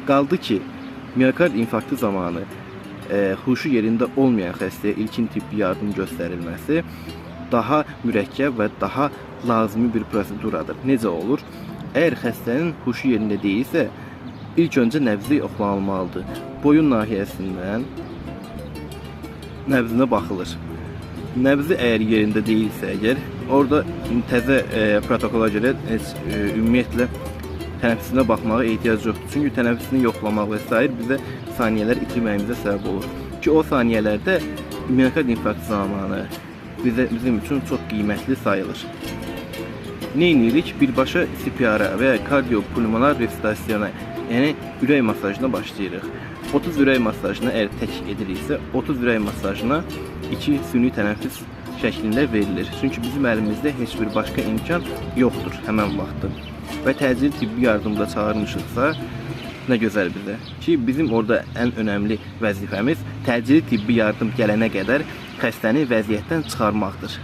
Qaldı ki, miokard infarktı zamanı huşu yerində olmayan xəstəyə ilkin tibbi yardım göstərilməsi daha mürəkkəb və daha lazımi bir proseduradır. Necə olur? Əgər xəstənin huşu yerində deyilsə, ilk öncə nəbzi yoxlanılmalıdır. Boyun nahiyəsindən nəbzinə baxılır. Nəbzi əgər yerində deyilsə, orada təzə protokola görə ümumiyyətlə tənəffüsünə baxmağa ehtiyac yoxdur. Çünki tənəffüsünü yoxlamaq və s. bizə saniyələr itirməyimizə səbəb olur. Ki o saniyələrdə miokard infarktı zamanı bizim üçün çox qiymətli sayılır. Ne edirik? Birbaşa CPR-a və kardiopulmonar resusitasyona, yəni ürək masajına başlayırıq. 30 ürək masajına əgər tək ediriksə, 30 ürək masajına 2 süni tənəffüs şəklində verilir. Çünki bizim əlimizdə heç bir başqa imkan yoxdur həmən vaxtda. Və təcili tibbi yardımda çağırmışıqsa, nə gözəl bizə ki, bizim orada ən önəmli vəzifəmiz təcili tibbi yardım gələnə qədər xəstəni vəziyyətdən çıxarmaqdır.